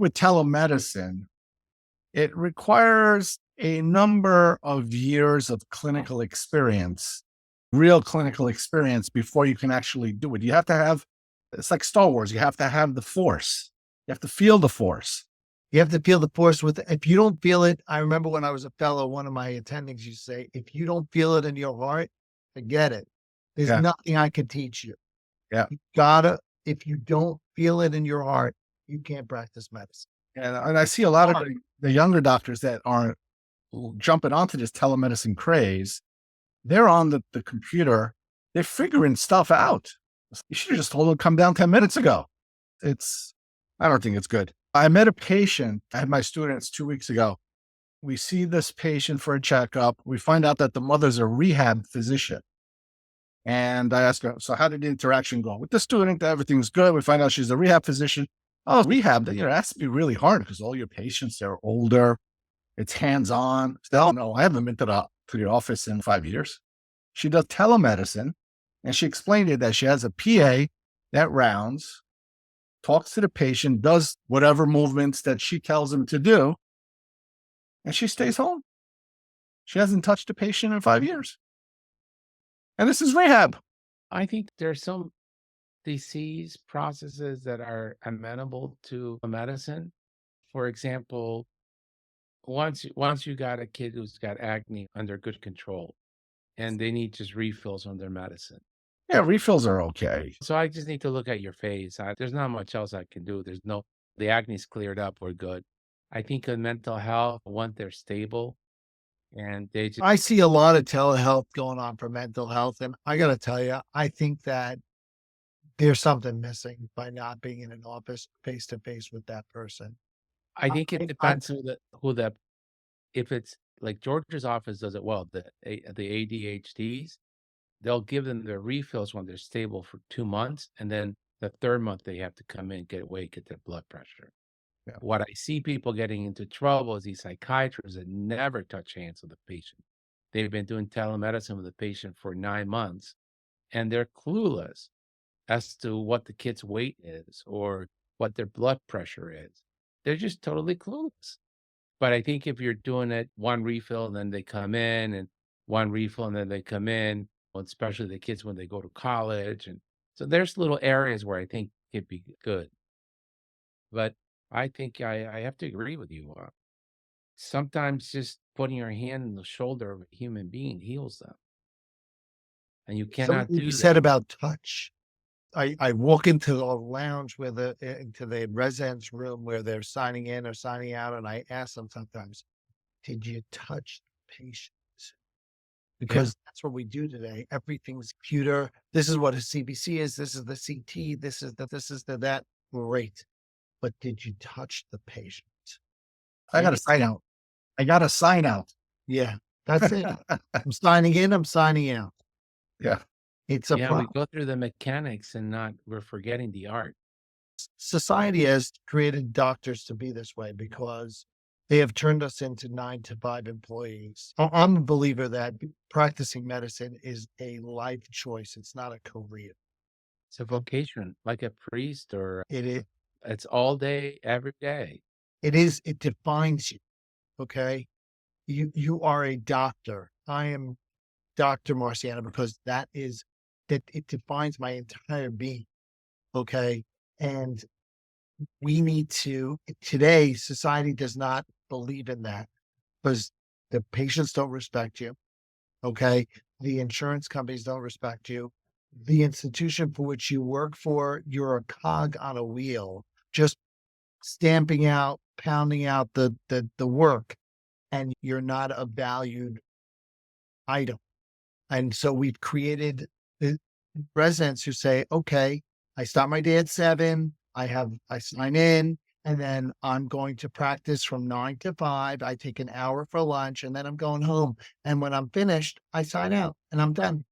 with telemedicine, it requires a number of years of clinical experience, real clinical experience, before you can actually do it. You have to have, it's like Star Wars, you have to have the force. You have to feel the force. You have to feel the force if you don't feel it. I remember when I was a fellow, one of my attendings used to say, if you don't feel it in your heart, forget it. There's Yeah. nothing I can teach you. Yeah. You gotta, if you don't feel it in your heart, you can't practice medicine. And I see a lot of the younger doctors that aren't jumping onto this telemedicine craze. They're on the computer. They're figuring stuff out. You should have just told them to come down 10 minutes ago. I don't think it's good. I met a patient. I had my students 2 weeks ago. We see this patient for a checkup. We find out that the mother's a rehab physician. And I asked her, so how did the interaction go with the student? Everything's good. We find out she's a rehab physician. Oh, rehab, it has to be really hard because all your patients are older. It's hands-on. Oh, no, I haven't been to the office in 5 years. She does telemedicine. And she explained it that she has a PA that rounds, talks to the patient, does whatever movements that she tells him to do, and she stays home. She hasn't touched a patient in 5 years. And this is rehab. I think there's some disease processes that are amenable to medicine. For example, once you got a kid who's got acne under good control and they need just refills on their medicine. Yeah, refills are okay. So I just need to look at your face. There's not much else I can do. The acne's cleared up. We're good. I think in mental health, once they're stable and I see a lot of telehealth going on for mental health. And I got to tell you, I think that there's something missing by not being in an office face to face with that person. I think it depends if it's like George's office does it well, the ADHDs, they'll give them their refills when they're stable for 2 months. And then the third month they have to come in, get their blood pressure. Yeah. What I see people getting into trouble is these psychiatrists that never touch hands with the patient. They've been doing telemedicine with the patient for 9 months and they're clueless as to what the kid's weight is or what their blood pressure is. They're just totally clueless. But I think if you're doing it one refill and then they come in and one refill and then they come in, especially the kids when they go to college. And so there's little areas where I think it'd be good. But I think I have to agree with you. Sometimes just putting your hand on the shoulder of a human being heals them. And you cannot do that. Said about touch. I walk into the lounge into the residence room where they're signing in or signing out, and I ask them sometimes, did you touch the patient? Because that's what we do today. Everything's computer. This is what a CBC is. This is the CT. This is that. Great. But did you touch the patient? I got to sign out. Yeah, that's it. I'm signing in. I'm signing out. Yeah. It's a problem. We go through the mechanics and we're forgetting the art. Society has created doctors to be this way because they have turned us into 9-to-5 employees. I'm a believer that practicing medicine is a life choice. It's not a career. It's a vocation, like a priest or it is. It's all day, every day. It is. It defines you. Okay. You are a doctor. I am Dr. Marciano because that it defines my entire being. Okay. And we need to, today, society does not believe in that because the patients don't respect you. Okay. The insurance companies don't respect you. The institution for which you work for, you're a cog on a wheel, just stamping out, pounding out the work, and you're not a valued item. And so we've created the residents who say, okay, I start my day at 7, I sign in, and then I'm going to practice from 9 to 5. I take an hour for lunch and then I'm going home. And when I'm finished, I sign out and I'm done.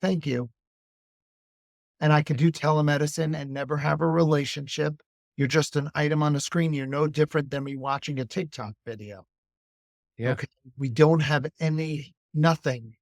Thank you. And I can do telemedicine and never have a relationship. You're just an item on the screen. You're no different than me watching a TikTok video. Yeah. Okay. We don't have nothing